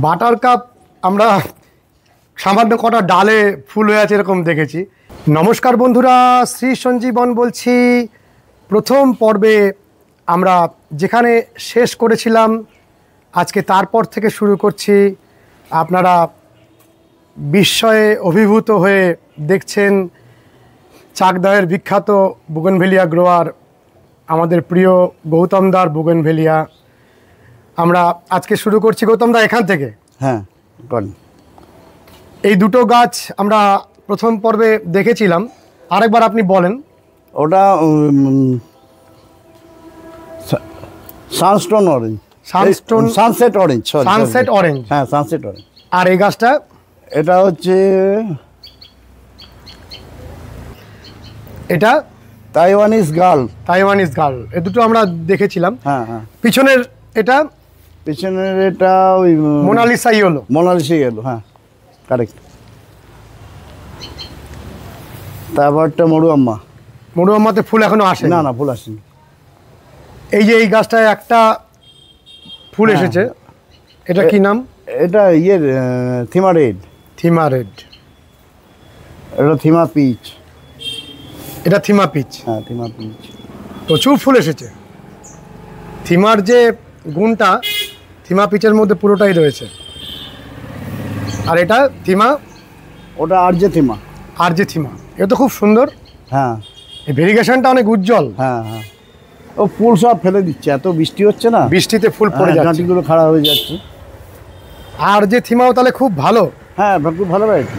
Butter cup আমরা সামান্য কটা ডালে ফুল হয়ে আছে এরকম দেখেছি। নমস্কার বন্ধুরা, শ্রী সঞ্জীবন বলছি। প্রথম পর্বে আমরা যেখানে শেষ করেছিলাম আজকে তারপর থেকে শুরু করছি। আপনারা বিস্ময়ে অভিভূত হয়ে দেখছেন চাকদহের বিখ্যাত বুগেনভেলিয়া গ্রোয়ার, আমাদের প্রিয় গৌতম দার বুগেনভেলিয়া। আমরা আজকে শুরু করছি গৌতম দা এখান থেকে। হ্যাঁ, এই দুটো গাছ আমরা প্রথম পর্বে দেখেছিলাম, আরেকবার আপনি বলেন। ওটা sunstone orange, sunset orange, sunset orange. হ্যাঁ, সানসেট অরেঞ্জ। আর এই গাছটা এটা হচ্ছে এটা তাইওয়ানিজ গার্ল। তাইওয়ানিজ গার্ল, এ দুটো আমরা দেখেছিলাম। হ্যাঁ হ্যাঁ, পিছনের এটা পিছনের এটা ওই মোনালিসা ইয়েলো। মোনালিসা ইয়েলো, হ্যাঁ কারেক্ট। তারপরটা মরুয়াম্মা। মরুয়াম্মাতে ফুল এখনো আসে না না, ফুল আসেনি। এই যে এই গাছটায় একটা ফুল এসেছে, এটা কি নাম? এটা থিমা রেড। থিমা রেড, এটা থিমা পিচ। এটা থিমা পিচ। হ্যাঁ, থিমা পিচ। প্রচুর ফুল এসেছে। থিমার যে গুণটা থিমা পিচের মধ্যে পুরোটাই রয়েছে। আর এটা থিমা, ওটা আরজে থিমা। আরজে থিমা, এটা তো খুব সুন্দর। হ্যাঁ, এই ভেরিগেশনটা অনেক উজ্জ্বল। হ্যাঁ হ্যাঁ, ও ফুল সব ফেলে দিচ্ছে, এত বৃষ্টি হচ্ছে না, বৃষ্টিতে ফুল পড়ে যাচ্ছে, ডাঁটিগুলো খারাপ হয়ে যাচ্ছে। আর যে থিমাও তাহলে খুব ভালো। হ্যাঁ, খুব ভালো ভ্যারাইটি।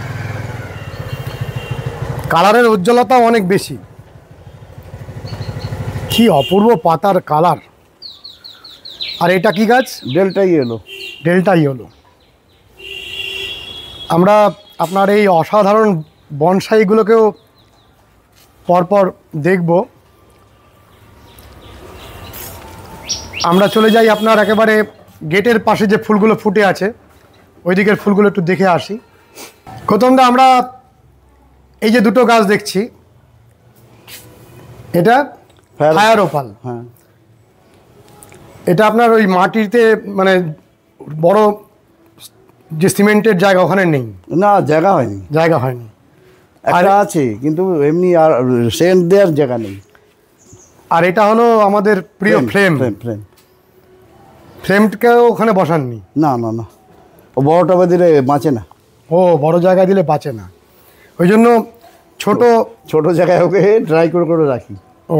কালারের উজ্জ্বলতাও অনেক বেশি। কি অপূর্ব পাতার কালার। আর এটা কি গাছ? Delta yellow. Delta yellow. আমরা আপনার এই অসাধারণ বনসাইগুলোকেও পরপর দেখব। আমরা চলে যাই আপনার একেবারে গেটের পাশে যে ফুলগুলো ফুটে আছে ওই দিকের ফুলগুলো একটু দেখে আসি। গৌতমদা, আমরা এই যে দুটো গাছ দেখছি, এটা ফায়ার ওপাল। হ্যাঁ, এটা আপনার ওই মাটিতে মানে বড় যে সিমেন্টের জায়গা ওখানে নেই? না, জায়গা হয়নি, জায়গা হয়নি। একটা আছে কিন্তু এমনি আর সেন্ট দেওয়ার জায়গা নেই। আর এটা হলো আমাদের প্রিয় ফ্লেম। ফ্লেম, ফ্লেমকেও ওখানে বসাননি? না না না, ও বড় টবে দিলে বাঁচে না। ও বড় জায়গায় দিলে বাঁচে না, ওই জন্য ছোট ছোট জায়গায় ওকে ড্রাই করে করে রাখি। ও,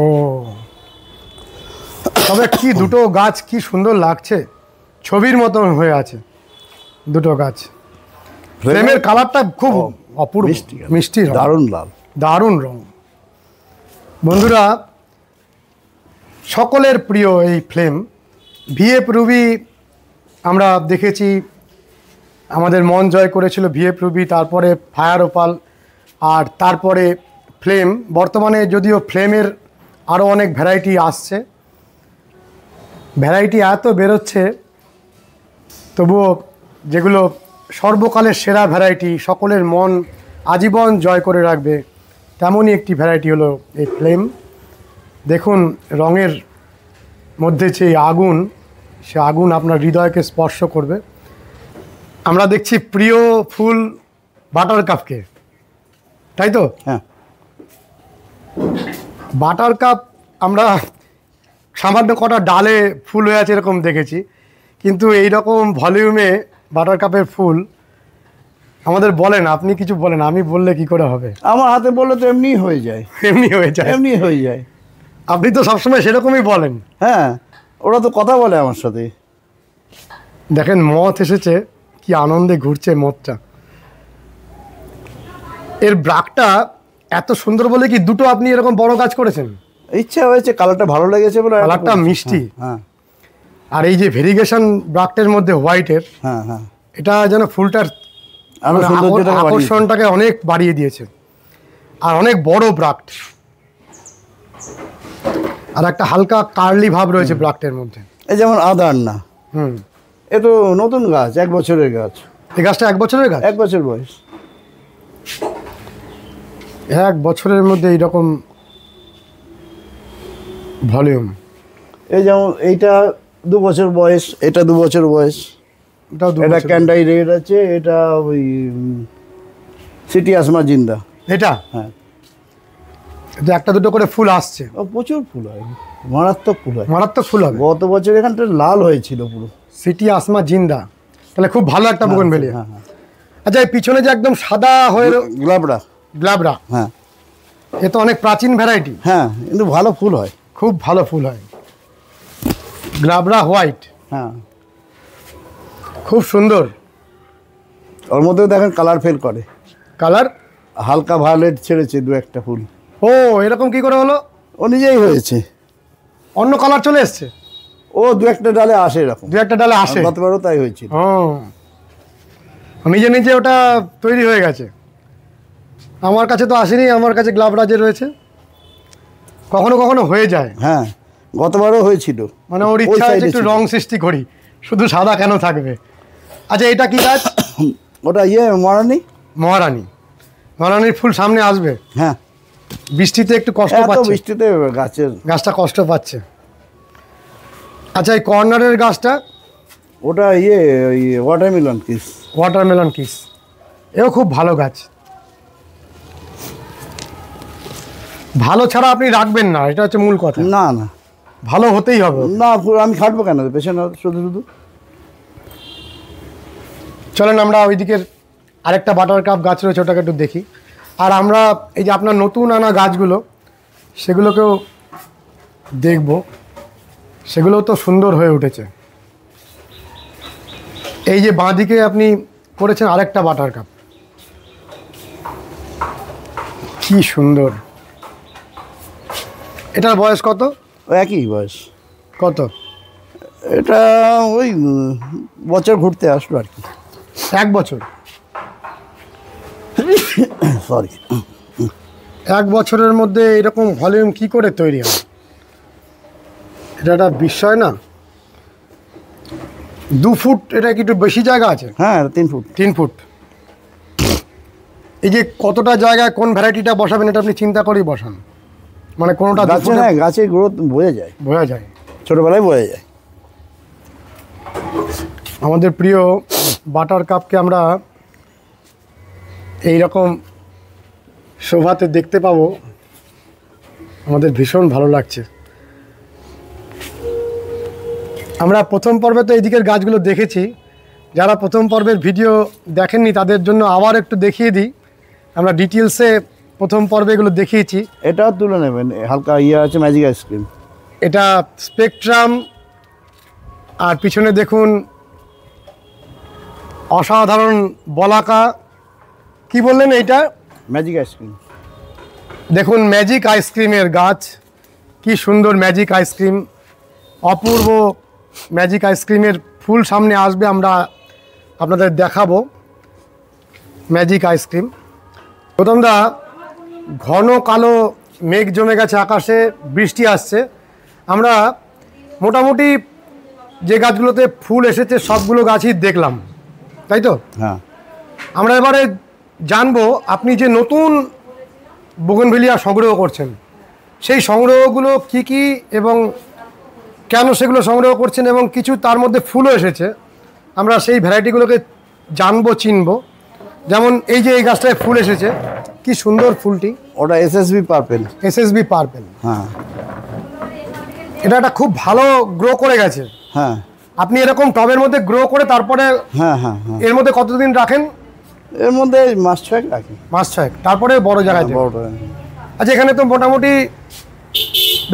তবে কি দুটো গাছ কি সুন্দর লাগছে, ছবির মতন হয়ে আছে দুটো গাছ। ফ্লেমের কালারটা খুব অপূর্ব, মিষ্টি, দারুণ লাল, দারুণ রং। বন্ধুরা, সকলের প্রিয় এই ফ্লেম ভিএফ রুবি আমরা দেখেছি, আমাদের মন জয় করেছিল ভিএফ রুবি, তারপরে ফায়ার ওপাল, আর তারপরে ফ্লেম। বর্তমানে যদিও ফ্লেমের আরও অনেক ভ্যারাইটি আসছে, ভ্যারাইটি এত বেরোচ্ছে, তবুও যেগুলো সর্বকালের সেরা ভ্যারাইটি, সকলের মন আজীবন জয় করে রাখবে, তেমনই একটি ভ্যারাইটি হলো এই ফ্লেম। দেখুন রঙের মধ্যে যে আগুন, সে আগুন আপনার হৃদয়কে স্পর্শ করবে। আমরা দেখছি প্রিয় ফুল বাটার কাপকে, তাই তো? হ্যাঁ, বাটার কাপ আমরা সামান্য কটা ডালে ফুল হয়ে আছে এরকম দেখেছি, কিন্তু এই রকম ভলিউমে বাটার কাপের ফুল আমাদের বলেন, আপনি কিছু বলেন, আমি বললে কি করে হবে? আমার হাতে বললে তো এমনি হয়ে যায়, এমনি হয়ে যায়, এমনি হয়ে যায়। আপনি তো সবসময় সেরকমই বলেন। হ্যাঁ, ওরা তো কথা বলে আমার সাথে। দেখেন মথ এসেছে, কি আনন্দে ঘুরছে মথটা। এর ব্রাকটা এত সুন্দর বলে কি দুটো আপনি এরকম বড় গাছ করেছেন? ইচ্ছা হয়েছে, কালারটা ভালো লেগেছে বলে। কালারটা মিষ্টি। হ্যাঁ, আর এই যে ভেরিগেশন ব্রাকটের মধ্যে হোয়াইটের, হ্যাঁ হ্যাঁ, এটা যেন ফুলটার সৌন্দর্যটা আকর্ষণটাকে অনেক বাড়িয়ে দিয়েছে। আর অনেক বড় ব্রাক্ট, আর একটা হালকা কার্লি ভাব রয়েছে ব্রাক্টের মধ্যে। এই যেমন আদার না, এ তো নতুন গাছ, 1 বছরের গাছ। এই গাছটা 1 বছরের গাছ? 1 বছর বয়স। 1 বছরের মধ্যে এইরকম ভলিউম। এই যেমন এইটা 2 বছর বয়স, এটা 2 বছর বয়স। এটাও 2 এটা বছর। ক্যান্ডাই রেড আছে, এটা ওই সিটি আসমা জিন্দা। এটা হ্যাঁ, এটা একটা দুটো করে ফুল আসছে, ও প্রচুর ফুল হয়, মারাত্মক ফুল হয়। মারাত্মক ফুল হবে। গত বছর এখানটা লাল হয়েছিল পুরো। সিটি আসমা জিন্দা, তাহলে খুব ভালো একটা বুগনভেলিয়া। হ্যাঁ হ্যাঁ, আচ্ছা, এই পিছনে যে একদম সাদা হয়ে গোলাপড়া। গ্লাবরা, হ্যাঁ এ তো অনেক প্রাচীন ভ্যারাইটি, হ্যাঁ, কিন্তু ভালো ফুল হয়। খুব ভালো ফুল হয়। গ্লাবরা হোয়াইট, হ্যাঁ, খুব সুন্দর ওর মধ্যেও দেখেন কালার ফেল করে, কালার। হালকা ভায়োলেট ছেড়েছে 2-1টা ফুল। ও এরকম কি করে হলো? ও নিজেই হয়েছে, অন্য কালার চলে এসছে, ও 2-1টা ডালে আসে এরকম। 2-1টা ডালে আসে। গতবারও তাই হয়েছিল। ও নিজে নিজে ওটা তৈরি হয়ে গেছে। আমার কাছে তো আসেনি, আমার কাছে গ্লাবরা যে রয়েছে, কখনো কখনো হয়ে যায়। হ্যাঁ, গতবারও হয়েছিল। মানে ওর ওই ইচ্ছা আছে side এ একটু ছিল। রং সৃষ্টি করি, শুধু সাদা কেন থাকবে। আচ্ছা, এটা কি গাছ? ওটা মরানি। মহারানী, মহারানীর ফুল সামনে আসবে। হ্যাঁ, বৃষ্টিতে একটু কষ্ট এত পাচ্ছে, বৃষ্টিতে গাছের। গাছটা কষ্ট পাচ্ছে। আচ্ছা, এই কর্নারের গাছটা ওটা ওই ওয়াটারমেলন কিস। ওয়াটারমেলন কিস, এও খুব ভালো গাছ। ভালো ছাড়া আপনি রাখবেন না, এটা হচ্ছে মূল কথা। না না ভালো হতেই হবে। না, আমি খাটবো কেন পেছনে শুধু শুধু। চলেন আমরা ওইদিকের আরেকটা বাটার কাপ গাছ রয়েছে, ওটাকে একটু দেখি। আর আমরা এই যে আপনার নতুন আনা গাছগুলো, সেগুলোকেও দেখব, সেগুলোও তো সুন্দর হয়ে উঠেছে। এই যে বাঁদিকে আপনি করেছেন আরেকটা বাটার কাপ, কি সুন্দর। এটার বয়স কত? ও একই বয়স। কত? এটা ওই বছর ঘুরতে আসলো আর কি। 1 বছর। সরি। 1 বছরের মধ্যে এরকম ভলিউম কি করে তৈরি হয়? এটা একটা বিস্ময় না? 2 ফুট, এটা কি একটু বেশি জায়গা আছে? হ্যাঁ, 3 ফুট। 3 ফুট। এই যে কতটা জায়গায় কোন ভ্যারাইটিটা বসাবেন, এটা আপনি চিন্তা করেই বসান। মানে কোনোটা 2 গাছে ফুটে না, গাছের গ্রোথ বোঝা যায়, বোঝা যায়। ছোটবেলায় বোঝা যায়। আমাদের প্রিয় বাটার কাপকে আমরা এই রকম শোভাতে দেখতে পাবো, আমাদের ভীষণ ভালো লাগছে। আমরা প্রথম পর্বে তো এই দিকের গাছগুলো দেখেছি, যারা প্রথম পর্বের ভিডিও দেখেননি তাদের জন্য আবার একটু দেখিয়ে দিই। আমরা ডিটেলসে প্রথম পর্বে এগুলো দেখিয়েছি। এটাও তুলে নেবেন, হালকা আছে ম্যাজিক আইসক্রিম। এটা স্পেকট্রাম, আর পিছনে দেখুন অসাধারণ বলাকা। কি বললেন এইটা? Magic ice cream. দেখুন ম্যাজিক আইসক্রিমের গাছ, কি সুন্দর ম্যাজিক আইসক্রিম, অপূর্ব ম্যাজিক আইসক্রিমের ফুল সামনে আসবে, আমরা আপনাদের দেখাবো ম্যাজিক আইসক্রিম। প্রথমদা, ঘন কালো মেঘ জমে গেছে আকাশে, বৃষ্টি আসছে। আমরা মোটামুটি যে গাছগুলোতে ফুল এসেছে সবগুলো গাছই দেখলাম, তাই তো? হ্যাঁ, আমরা এবারে জানবো আপনি যে নতুন বোগনভেলিয়া সংগ্রহ করছেন, সেই সংগ্রহগুলো কি কি এবং কেন সেগুলো সংগ্রহ করছেন, এবং কিছু তার মধ্যে ফুলও এসেছে, আমরা সেই ভ্যারাইটিগুলোকে জানবো, চিনবো। যেমন এই যে এই গাছটায় ফুল এসেছে, কি সুন্দর ফুলটি, ওটা এসএসবি পার্পেল। SSB purple. হ্যাঁ এটা একটা খুব ভালো গ্রো করে গেছে। হ্যাঁ আপনি এরকম টবের মধ্যে গ্রো করে তারপরে হ্যাঁ হ্যাঁ হ্যাঁ, এর মধ্যে কতদিন রাখেন? এর মধ্যে মাস 6 রাখি। মাস 6, তারপরে বড় জায়গায় দেন। বড়টা। আচ্ছা, এখানে তো মোটামুটি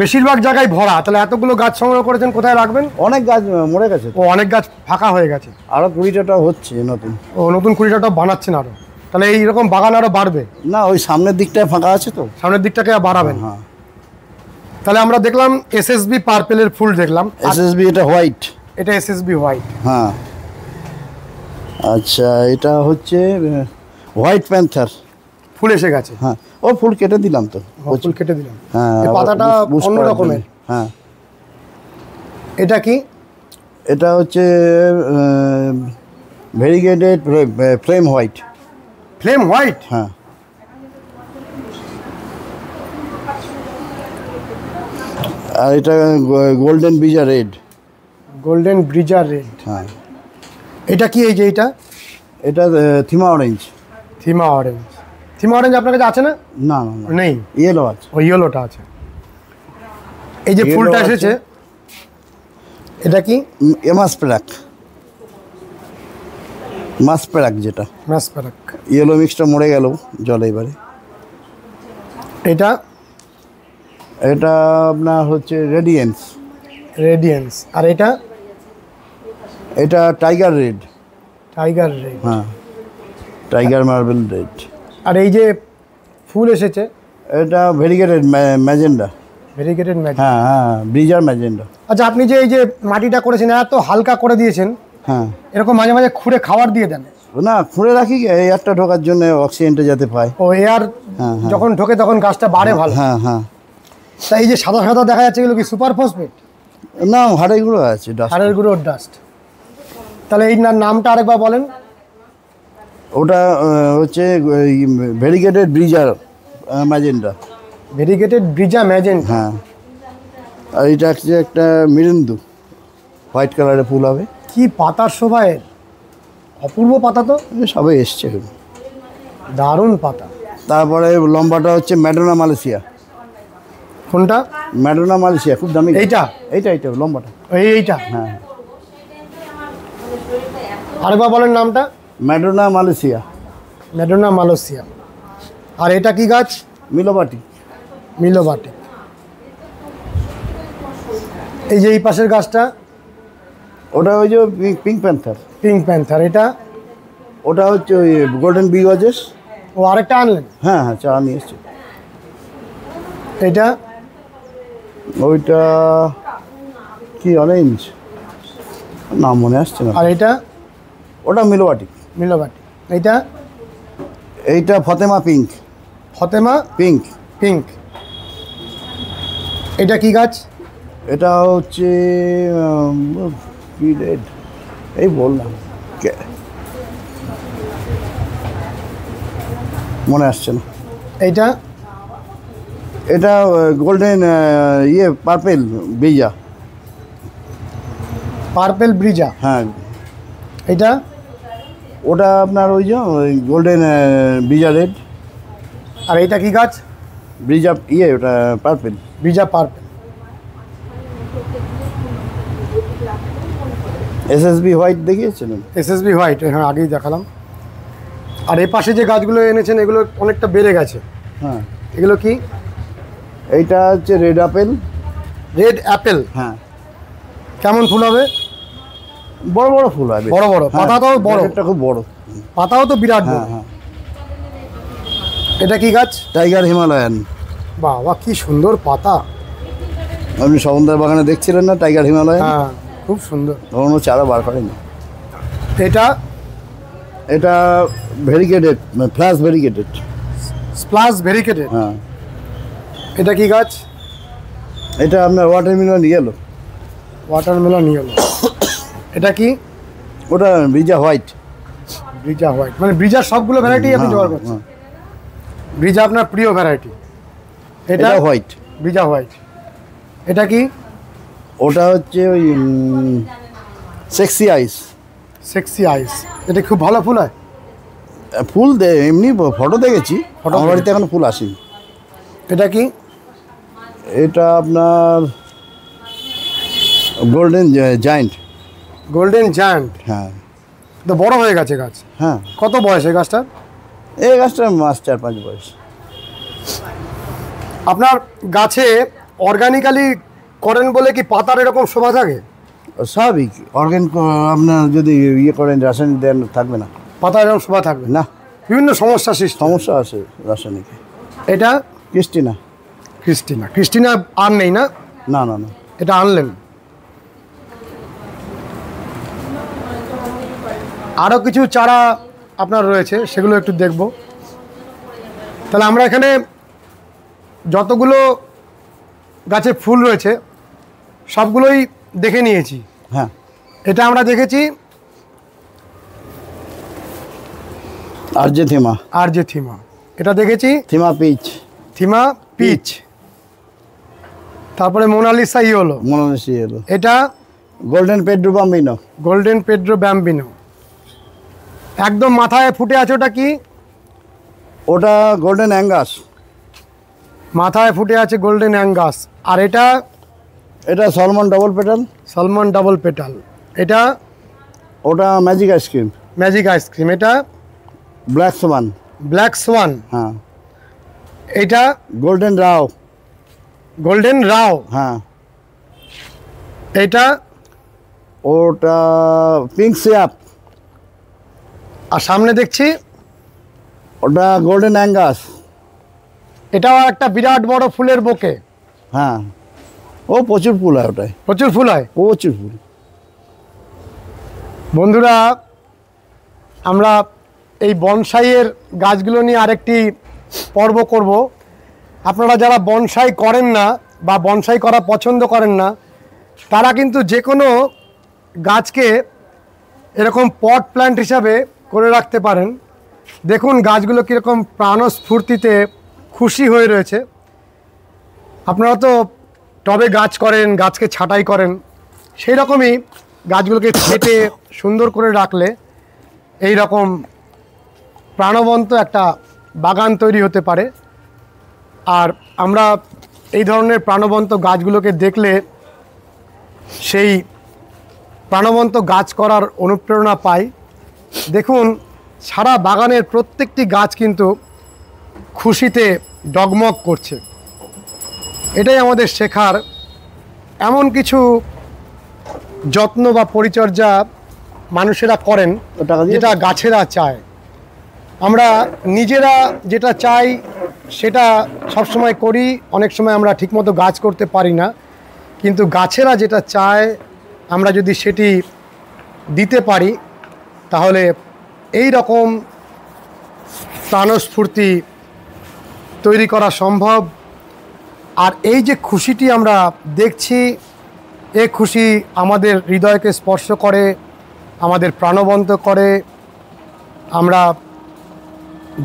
বেশিরভাগ জায়গায় ভরা, তাহলে এতগুলো গাছ সংগ্রহ করেছেন, কোথায় রাখবেন? অনেক গাছ মরে গেছে, ও অনেক গাছ ফাঁকা হয়ে গেছে, আরো 20টা হচ্ছে নতুন। ও নতুন 20টা বানাচ্ছেন আরো, তাহলে এইরকম বাগান আরো বাড়বে। না, ওই সামনের দিকটায় ফাঁকা আছে তো। সামনের দিকটাকে বাড়াবেন। হ্যাঁ, তাহলে আমরা দেখলাম এসএসবি পার্পেলের ফুল দেখলাম, এসএসবি এটা হোয়াইট। এটা এসএসবি হোয়াইট। হ্যাঁ, আচ্ছা, এটা হচ্ছে হোয়াইট প্যান্থার। ফুল এসে গেছে। হ্যাঁ, ও ফুল কেটে দিলাম তো। ফুল কেটে দিলাম। হ্যাঁ, এই পাতাটা বুশ অন্য করার রকমের। জন্য। হ্যাঁ, এটা কি? এটা হচ্ছে variegated flame white. Flame white. হ্যাঁ, আর এটা গোল্ডেন বিজা রেড। গোল্ডেন ব্রিজার রেড। হ্যাঁ, এটা কি এই যে এটা? এটা থিমা অরেঞ্জ। থিমা অরেঞ্জ। থিমা অরেঞ্জ আপনার কাছে আছে না? না না না, নেই, ইয়েলো আছে। ওই ইয়েলোটা আছে। এই যে Yellow ফুলটা আছে। এসেছে এটা কি? এমাসপ্রাক, মাসপ্রাক যেটা ম্যাসপারাক। ইয়েলো মিক্সটা মরে গেল জলে এবারে। এটা এটা আপনার হচ্ছে রেডিয়েন্স। রেডিয়েন্স। আর এটা? এটা টাইগার রেড। Tiger red. হ্যাঁ, টাইগার মার্বেল রেড। আর এই যে ফুল এসেছে এটা ভেরিগেটেড ম্যাজেন্ডা। Variegated magic. হ্যাঁ হ্যাঁ, ব্রিজার ম্যাজেন্ডা। আচ্ছা, আপনি যে এই যে মাটিটা করেছেন এত হালকা করে দিয়েছেন, হ্যাঁ, এরকম মাঝে মাঝে খুঁড়ে খাবার দিয়ে দেন? না খুঁড়ে রাখি এই এয়ারটা ঢোকার জন্য, অক্সিজেনটা যাতে পায়। ও এয়ার হ্যাঁ, হ্যাঁ। যখন ঢোকে তখন গাছটা বাড়ে ভালো। হ্যাঁ হ্যাঁ। তা এই যে সাদা সাদা দেখা যাচ্ছে এগুলো কি সুপার ফসফেট? না, হাড়ের গুঁড়ো আছে, ডাস্ট। হাড়ের গুঁড়োর ডাস্ট। তাহলে এই নামটা আরেকবার বলেন। ওটা হচ্ছে ভেরিগেটেড ব্রিজার ম্যাজেন্ডা। ভেরিগেটেড ব্রিজা ম্যাজেন্টা। হ্যাঁ, আর এটা হচ্ছে একটা মিরেন্দু, হোয়াইট কালারের ফুল হবে। কি পাতার শোভা এর, অপূর্ব পাতা তো, সবে এসছে। দারুণ পাতা। তারপরে লম্বাটা হচ্ছে ম্যাডোনা মালয়েশিয়া। কোনটা? ম্যাডোনা মালয়েশিয়া, খুব দামি। এইটা? এইটা লম্বাটা। এইটা? হ্যাঁ, আরেকবার বলেন নামটা। Madonna Malaysia. Madonna Malaysia. আর এটা কি গাছ? মিলোবাটি। মিলোবাটি। এই যে এই পাশের গাছটা? ওটা ওই যে পিঙ্ক প্যান্থার। Pink panther. এটা? ওটা হচ্ছে ওই গোল্ডেন বিগজেস। ও আরেকটা আনলেন? হ্যাঁ হ্যাঁ, চা নিয়ে এসছি। এটা? ওইটা কি অরেঞ্জ, নাম মনে আসছে না। আর এটা? ওটা মিলোবাটি। মিলোবাটি। এইটা? এইটা Fatema pink. Fatema pink. Pink. এটা কি গাছ? এটা হচ্ছে কি রেড, এই বললাম মনে আসছে না। এইটা? এটা golden purple Brezza. Purple Brezza. হ্যাঁ, এটা? ওটা আপনার ওই যে গোল্ডেন ব্রিজা রেড। আর এইটা কি গাছ? ব্রিজা ওটা purple. Brezza purple. SSB white দেখিয়েছিলেন? এসএসবি হোয়াইট, হ্যাঁ আগেই দেখালাম। আর এ পাশে যে গাছগুলো এনেছেন এগুলো অনেকটা বেড়ে গেছে। হ্যাঁ, এগুলো কি? এইটা হচ্ছে রেড আপেল। Red Apple. হ্যাঁ, কেমন ফুল হবে? বড় বড় ফুল হবে। বড় বড়, পাতাটাও বড়। এটা খুব বড়, পাতাও তো বিরাট বড়। হ্যাঁ হ্যাঁ। এটা কি গাছ? Tiger Himalayan. বাহ, কি সুন্দর পাতা। আপনি সবন্দার বাগানে দেখছিলেন না টাইগার হিমালয়ান? হ্যাঁ, খুব সুন্দর। তখনও চারা বার করেনি। এটা? এটা variegated, flush variegated. Splash variegated. হ্যাঁ। এটা কি গাছ? এটা আপনার ওয়াটারমেলন ইয়েলো। Watermelon yellow. এটা কি? ওটা ব্রিজা হোয়াইট। Brezza white. মানে ব্রিজার সবগুলো ভ্যারাইটি আপনি জোগাড় করছেন? ব্রিজা আপনার প্রিয় ভ্যারাইটি। এটা হোয়াইট, ব্রিজা হোয়াইট। এটা কি? ওটা হচ্ছে ওই সেক্সি আইস। সেক্সি আইস। এটা খুব ভালো ফুল হয়? ফুল এমনি ফটো দেখেছি, আমার বাড়িতে এখন ফুল আসেনি। এটা কি? এটা আপনার গোল্ডেন জায়েন্ট। Golden giant. হ্যাঁ তো বড় হয়ে গেছে গাছ। হ্যাঁ। কত বয়স এই গাছটা? এই গাছটা মাস 4-5 বয়স। আপনার গাছে অর্গানিক্যালি করেন বলে কি পাতার এরকম শোভা থাকে? স্বাভাবিক, অর্গান আপনার যদি ইয়ে করেন রাসায়নিক দেন থাকবে না, পাতার এরকম শোভা থাকবে না, বিভিন্ন সমস্যা সৃষ্টি। সমস্যা আছে রাসায়নিকে। এটা? ক্রিস্টিনা। ক্রিস্টিনা। ক্রিস্টিনা আর নেই না? না না না, এটা আনলেন। আরও কিছু চারা আপনার রয়েছে, সেগুলো একটু দেখব। তাহলে আমরা এখানে যতগুলো গাছে ফুল রয়েছে সবগুলোই দেখে নিয়েছি। হ্যাঁ। এটা আমরা দেখেছি আর্জেন্টিনা। আর্জেন্টিনা। এটা দেখেছি থিমা পিচ। থিমা পিচ। তারপরে মোনালিসা ইয়েলো। মনোনেশি এলো। এটা golden Pedro Bambino. Golden Pedro Bambino. একদম মাথায় ফুটে আছে ওটা কি? ওটা গোল্ডেন অ্যাঙ্গাস। মাথায় ফুটে আছে গোল্ডেন অ্যাঙ্গাস। আর এটা? এটা salmon double petal. Salmon double petal. এটা? ওটা ম্যাজিক আইসক্রিম। Magic ice cream. এটা? Black swan. Black swan. হ্যাঁ। এটা? গোল্ডেন রাও। গোল্ডেন রাও। হ্যাঁ। এটা? ওটা পিঙ্ক সিয়াপ। আর সামনে দেখছি ওটা গোল্ডেন অ্যাঙ্গাস। এটাও একটা বিরাট বড় ফুলের বুকে। হ্যাঁ, ও প্রচুর ফুল হয় ওটায়। প্রচুর ফুল হয়? প্রচুর ফুল। বন্ধুরা, আমরা এই বনসাইয়ের গাছগুলো নিয়ে আরেকটি পর্ব করব। আপনারা যারা বনসাই করেন না বা বনসাই করা পছন্দ করেন না, তারা কিন্তু যে কোনো গাছকে এরকম পট প্ল্যান্ট হিসাবে করে রাখতে পারেন। দেখুন গাছগুলো কীরকম প্রাণস্ফূর্তিতে খুশি হয়ে রয়েছে। আপনারা তো টবে গাছ করেন, গাছকে ছাঁটাই করেন, সেই রকমই গাছগুলোকে ছেটে সুন্দর করে রাখলে এই রকম প্রাণবন্ত একটা বাগান তৈরি হতে পারে। আর আমরা এই ধরনের প্রাণবন্ত গাছগুলোকে দেখলে সেই প্রাণবন্ত গাছ করার অনুপ্রেরণা পাই। দেখুন সারা বাগানের প্রত্যেকটি গাছ কিন্তু খুশিতে ডগমগ করছে। এটাই আমাদের শেখার। এমন কিছু যত্ন বা পরিচর্যা মানুষেরা করেন যেটা গাছেরা চায়। আমরা নিজেরা যেটা চাই সেটা সবসময় করি, অনেক সময় আমরা ঠিকমতো গাছ করতে পারি না, কিন্তু গাছেরা যেটা চায় আমরা যদি সেটি দিতে পারি তাহলে এই রকম প্রাণস্ফূর্তি তৈরি করা সম্ভব। আর এই যে খুশিটি আমরা দেখছি, এই খুশি আমাদের হৃদয়কে স্পর্শ করে, আমাদের প্রাণবন্ত করে। আমরা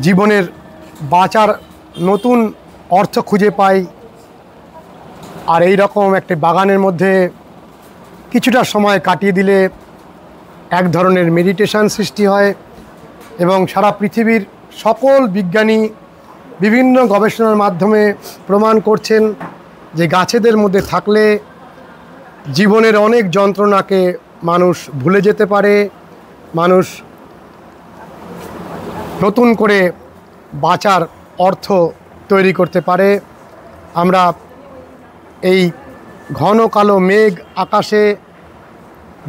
জীবনের বাঁচার নতুন অর্থ খুঁজে পাই। আর এই রকম একটি বাগানের মধ্যে কিছুটা সময় কাটিয়ে দিলে এক ধরনের মেডিটেশন সৃষ্টি হয় এবং সারা পৃথিবীর সকল বিজ্ঞানী বিভিন্ন গবেষণার মাধ্যমে প্রমাণ করছেন যে গাছেদের মধ্যে থাকলে জীবনের অনেক যন্ত্রণাকে মানুষ ভুলে যেতে পারে, মানুষ নতুন করে বাঁচার অর্থ তৈরি করতে পারে। আমরা এই ঘন কালো মেঘ আকাশে,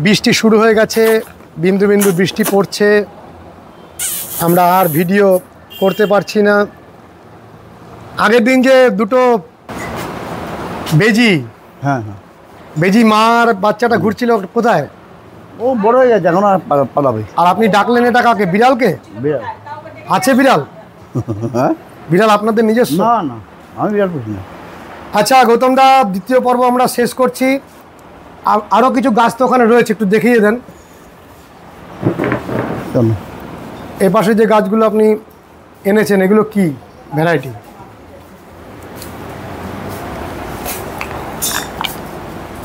বৃষ্টি শুরু হয়ে গেছে, বিন্দু বিন্দু বৃষ্টি পড়ছে, আমরা আর ভিডিও করতে পারছি না। আগের দিন যে দুটো বেজি, হ্যাঁ হ্যাঁ, বেজি মার বাচ্চাটা ঘুরছিল কোথায়? ও বড় হয়ে গেছে, এখন আর পালাবে। আর আপনি ডাকলেন এটা কাকে? বিড়ালকে? বিড়াল আছে বিড়াল? হ্যাঁ, বিড়াল আপনাদের নিজস্ব? না না, আমি বিড়াল পুষি না। আচ্ছা গৌতমদা, দ্বিতীয় পর্ব আমরা শেষ করছি। আরও কিছু গাছ তো ওখানে রয়েছে, একটু দেখিয়ে দেন। কেন? এ পাশে যে গাছগুলো আপনি এনেছেন এগুলো কি ভ্যারাইটি?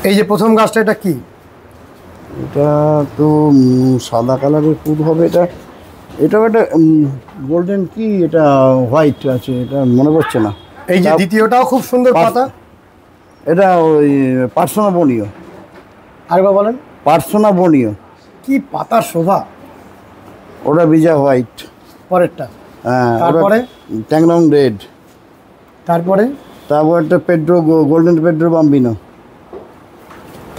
এই যে প্রথম গাছটা, এটা কি? এটা তো সাদা কালারের ফুল হবে। এটাও একটা গোল্ডেন, কি এটা হোয়াইট আছে, এটা মনে পড়ছে না। এই যে দ্বিতীয়টাও খুব সুন্দর পাতা। এটা ওই পার্সোনা বনিও। আরেকবার বলেন। পার্সোনা বনিও। কি পাতার শোভা! ওটা বিজা হোয়াইট। পরেরটা? হ্যাঁ। তারপরে ট্যাংলং রেড। তারপরে একটা পেড্রো, গোল্ডেন পেড্রো বাম্বিনো।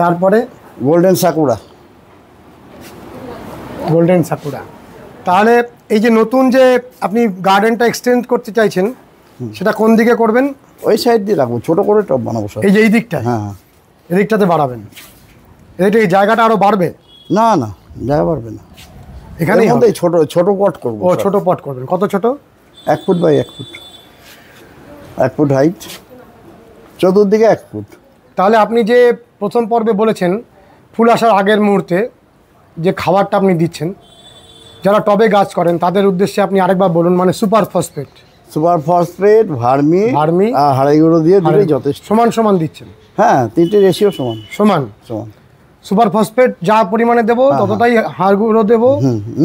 তারপরে গোল্ডেন সাকুরা। Golden sakura. তাহলে এই যে নতুন যে আপনি গার্ডেনটা এক্সটেন্ড করতে চাইছেন, সেটা কোন দিকে করবেন? ওই সাইড দিয়ে রাখবো, ছোট করে টব বানাবো সব। এই যে এই দিকটা? হ্যাঁ হ্যাঁ, এদিকটাতে বাড়াবেন। এদিকটা এই জায়গাটা আরও বাড়বে? না না, জায়গা পারবে না, এখানেই হবে। ছোট ছোট পট করবো। ও ছোট পট করবেন। কত ছোট? 1 foot by 1 foot, 1 foot height, চতুর্দিকে 1 ফুট। তাহলে আপনি যে প্রথম পর্বে বলেছেন ফুল আসার আগের মুহূর্তে যে খাবারটা আপনি দিচ্ছেন, যারা টবে গাছ করেন তাদের উদ্দেশ্যে আপনি আরেকবার বলুন। মানে সুপার ফসফেট, ভার্মি আর হাড়াই গুঁড়ো দিয়ে দিলেই যথেষ্ট। সমান সমান দিচ্ছেন? হ্যাঁ, 3টে রেশিও সমান সমান সমান। সুপার ফসফেট যা পরিমাণে দেবো ততটাই হাড় গুঁড়ো দেবো?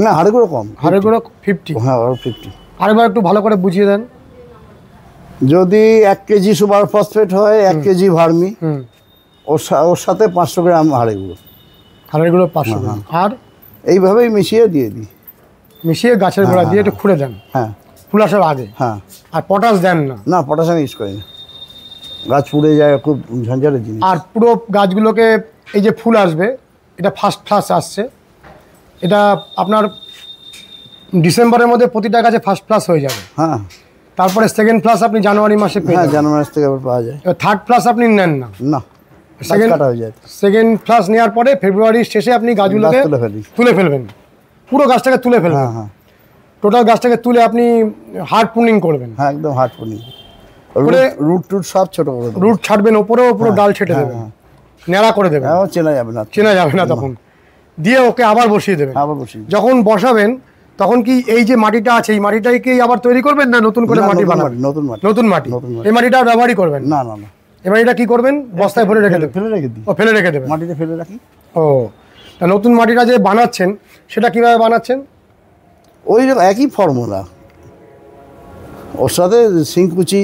না, হাড় গুঁড়ো কম, হাড়ের গুঁড়ো 50। হ্যাঁ 50। আরেকবার একটু ভালো করে বুঝিয়ে দেন। যদি 1 কেজি সুপার ফসফেট হয়, 1 কেজি ভার্মি, ওর সাথে 500 গ্রাম হাড়ের গুঁড়ো। হাড়ের গুঁড়ো 500 গ্রাম। আর এইভাবেই মিশিয়ে দিয়ে দিই। মিশিয়ে গাছের গোড়া দিয়ে একটু খুঁড়ে দেন। হ্যাঁ, ফুল আসার আগে। হ্যাঁ। আর পটাশ দেন না? না, পটাশ আমি ইউজ করি না, গাছ পুড়ে যায়, খুব ঝঞ্ঝাটের জিনিস। আর পুরো গাছগুলোকে এই যে ফুল আসবে, এটা ফার্স্ট ফ্লাস আসছে, এটা আপনার ডিসেম্বরের মধ্যে প্রতিটা গাছে ফার্স্ট ফ্লাস হয়ে যাবে। হ্যাঁ। তারপরে সেকেন্ড ফ্লাস আপনি জানুয়ারি মাসে পেয়ে হ্যাঁ, যাবেন। জানুয়ারি মাস থেকে আবার পাওয়া যায়। থার্ড ফ্লাস আপনি নেন না? না, কাটা হয়ে যায়। সেকেন্ড ফ্লাস নেওয়ার পরে ফেব্রুয়ারির শেষে আপনি গাছগুলোকে তুলে ফেলবেন, পুরো গাছটাকে তুলে ফেলবেন। হ্যাঁ, টোটাল গাছটাকে তুলে আপনি হার্ড প্রুনিং করবেন। হ্যাঁ, একদম হার্ড প্রুনিং। রুট টুট সব ছোট করে দেবেন, রুট ছাড়বেন, ওপরেও পুরো ডাল ছেটে দেবেন, নেড়া করে দেবেন, চেনা যাবে না, চেনা যাবে না তখন। দিয়ে ওকে আবার বসিয়ে দেবেন। আবার বসিয়ে যখন বসাবেন তখন কি এই যে মাটিটা আছে, এই মাটিটাকে আবার তৈরি করবেন না নতুন করে মাটি বানাবেন? নতুন মাটি। নতুন মাটি। এই মাটিটা ব্যবহারই করবেন না? না, না। এই মাটিটা কি করবেন? বস্তায় ভরে রেখে দেবেন। ফেলে রেখে দিই। ও, ফেলে রেখে দেবেন, মাটিতে ফেলে রাখি। ও, তা নতুন মাটিটা যে বানাচ্ছেন সেটা কিভাবে বানাচ্ছেন? ওই একই ফর্মুলা, ওর সাথে সিংকুচি,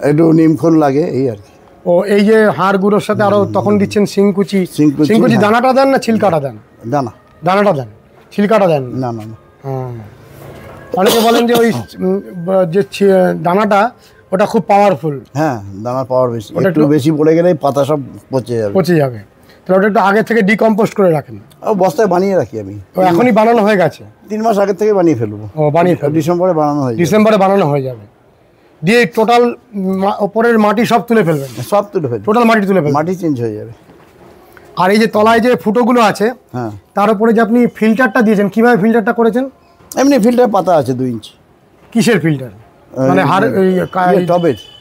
একটু নিমখোল লাগে, এই আর কি। ও, এই যে হাড় গুঁড়োর সাথে আরো তখন দিচ্ছেন সিংকুচি। সিংকুচি দানাটা দেন না ছিলকাটা দেন? দানাটা দেন, ছিলকাটা দেন না? না, না। অনেকে বলেন যে ওই যে দানাটা ওটা খুব পাওয়ারফুল। হ্যাঁ, দানার পাওয়ার বেশি, একটু বেশি পড়ে গেলে পাতা সব পচে যাবে। তাহলে ওটা একটু আগে থেকে ডিকম্পোস্ট করে রাখেন। ও, বস্তায় বানিয়ে রাখি আমি। ও, এখনই বানানো হয়ে গেছে? 3 মাস আগে থেকে বানিয়ে ফেলবো। ও, বানিয়ে ফেলবো, ডিসেম্বরে বানানো হয়ে যাবে। ডিসেম্বরে বানানো হয়ে যাবে। দিয়ে টোটাল ওপরের মাটি সব তুলে ফেলবেন? সব তুলে ফেলবেন, টোটাল মাটি তুলে ফেলবেন, মাটি চেঞ্জ হয়ে যাবে। আর এই যে তলায় যে ফুটোগুলো আছে, হ্যাঁ, তার উপরে যে আপনি ফিল্টারটা দিয়েছেন, কিভাবে ফিল্টারটা করেছেন? এমনি ফিল্টার পাতা আছে 2 ইঞ্চি। কিসের ফিল্টার? মানে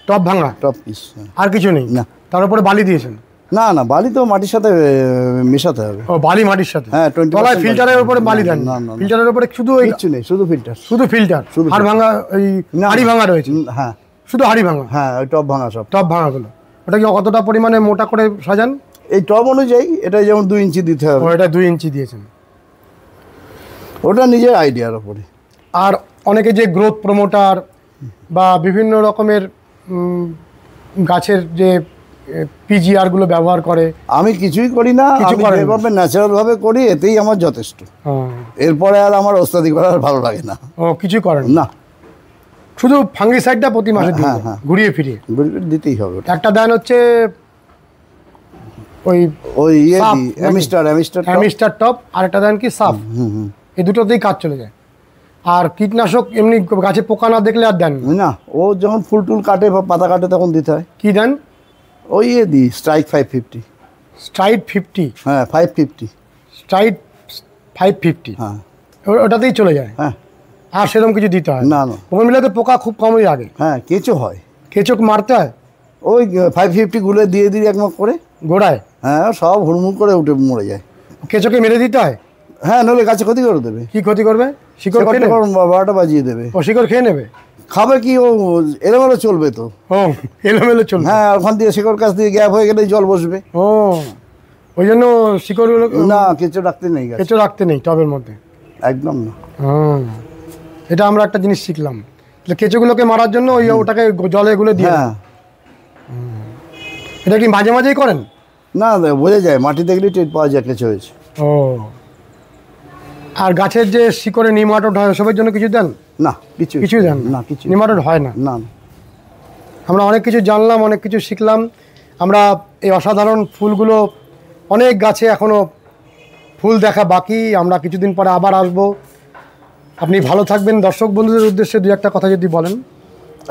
টপ ভাঙা টপ পিস, আর কিছু নেই? না। তার উপরে বালি দিয়েছেন? না, না, বালি তো মাটির সাথে মেশাতে হবে। ও, বালি মাটির সাথে? হ্যাঁ, তলায় ফিল্টারের উপরে বালি দেন? ফিল্টারের উপরে শুধু কিছু নেই, শুধু ফিল্টার। শুধু ফিল্টার, হাড় ভাঙা, এই হাড়ি ভাঙা রয়েছে? হ্যাঁ, শুধু হাড়ি ভাঙা? হ্যাঁ, ওই টপ ভাঙা সব। টপ ভাঙাগুলো ওটা কি কতটা পরিমাণে মোটা করে সাজান? এই টপ অনুযায়ী এটা যেমন 2 ইঞ্চি দিতে হবে। ও, এটা 2 ইঞ্চি দিয়েছেন? ওটা নিজের আইডিয়ার উপরে। আর অনেকে যে গ্রোথ প্রমোটার বা বিভিন্ন রকমের গাছের যে পিজিআরগুলো ব্যবহার করে, আমি কিছুই করি না। আমি যেভাবে ন্যাচারালভাবে করি এতেই আমার যথেষ্ট। এরপরে আর আমার ওস্তাদি করার ভালো লাগে না। ও, কিছু করেন না? শুধু ফাঙ্গিসাইডটা প্রতি মাসে ঘুরিয়ে ফিরিয়ে দিতেই হবে। একটা দেন হচ্ছে ওই অ্যামিস্টার টপ, আর একটা দেন কি সাফ। এই দুটোতেই কাজ চলে যায়। আর কীটনাশক এমনি গাছে পোকা না দেখলে আর দেন না? ও যখন ফুল টুল কাটে বা পাতা কাটে তখন দিতে হয়। কি দেন? ওই দিই স্ট্রাইক 550। স্ট্রাইক 50? হ্যাঁ, 550। স্ট্রাইক 550? হ্যাঁ, ওটাতেই চলে যায়। হ্যাঁ, আর সেরকম কিছু দিতে হয় না? না, মিলাতে পোকা খুব কমই লাগে। হ্যাঁ, কেঁচো হয়, কেঁচোক মারতে হয় ওই 550 গুলে দিয়ে দিই একমাক করে গোড়ায়। হ্যাঁ, সব হুড়মুড় করে উঠে মরে যায়। কেঁচোকে মেরে দিতে হয়? হ্যাঁ, নইলে গাছে ক্ষতি করে দেবে। কি ক্ষতি করবে? শিকড় খেয়ে নেবে? 12টা বাজিয়ে দেবে। ও, শিকড় খেয়ে নেবে? খাবে কি? ও এলোমেলো চলবে তো। ও, এলোমেলো চলবে। হ্যাঁ, ওখান দিয়ে শিকড় কাছ দিয়ে গ্যাপ হয়ে গেলে জল বসবে। ও, ওই জন্য শিকড়গুলো না, কেঁচো রাখতে নেই, কেঁচো রাখতে নেই টবের মধ্যে, একদম না। এটা আমরা একটা জিনিস শিখলাম, কেঁচোগুলোকে মারার জন্য ওটাকে জলে গুলে দিয়ে। এটা কি মাঝে মাঝেই করেন? না, বোঝা যায়, মাটি দেখলেই টের পাওয়া যায় কেঁচো হয়েছে। ও, আর গাছের যে শিকড়ে নিমাটোড হয় ওসবের জন্য কিছু দেন? না, কিছুই দেন না? নিমাটোড হয় না? না। আমরা অনেক কিছু জানলাম, অনেক কিছু শিখলাম। আমরা এই অসাধারণ ফুলগুলো, অনেক গাছে এখনও ফুল দেখা বাকি, আমরা কিছুদিন পরে আবার আসবো। আপনি ভালো থাকবেন। দর্শক বন্ধুদের উদ্দেশ্যে 2-1 কথা যদি বলেন।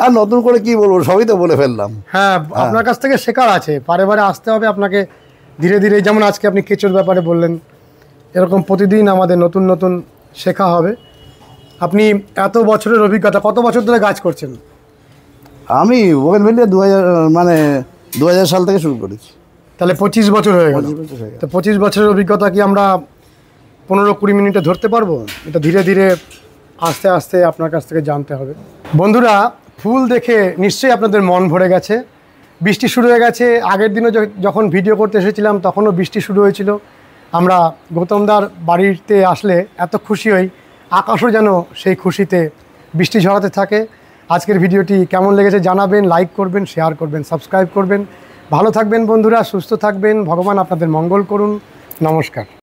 আর নতুন করে কি বলবো, সবই তো বলে ফেললাম। হ্যাঁ, আপনার কাছ থেকে শেখার আছে, বারে বারে আসতে হবে আপনাকে ধীরে ধীরে। যেমন আজকে আপনি কেঁচোর ব্যাপারে বললেন, এরকম প্রতিদিন আমাদের নতুন নতুন শেখা হবে। আপনি এত বছরের অভিজ্ঞতা, কত বছর ধরে গাছ করছেন? আমি বোগেনভেলিয়া 2000 সাল থেকে শুরু করেছি। তাহলে 25 বছর হয়ে গেল। তো 25 বছরের অভিজ্ঞতা কি আমরা 15-20 মিনিটে ধরতে পারবো? এটা ধীরে ধীরে আস্তে আস্তে আপনার কাছ থেকে জানতে হবে। বন্ধুরা, ফুল দেখে নিশ্চয়ই আপনাদের মন ভরে গেছে। বৃষ্টি শুরু হয়ে গেছে। আগের দিনও যখন ভিডিও করতে এসেছিলাম তখনও বৃষ্টি শুরু হয়েছিল। আমরা গৌতমদার বাড়িতে আসলে এত খুশি হই, আকাশও যেন সেই খুশিতে বৃষ্টি ঝরাতে থাকে। আজকের ভিডিওটি কেমন লেগেছে জানাবেন, লাইক করবেন, শেয়ার করবেন, সাবস্ক্রাইব করবেন। ভালো থাকবেন বন্ধুরা, সুস্থ থাকবেন, ভগবান আপনাদের মঙ্গল করুন। নমস্কার।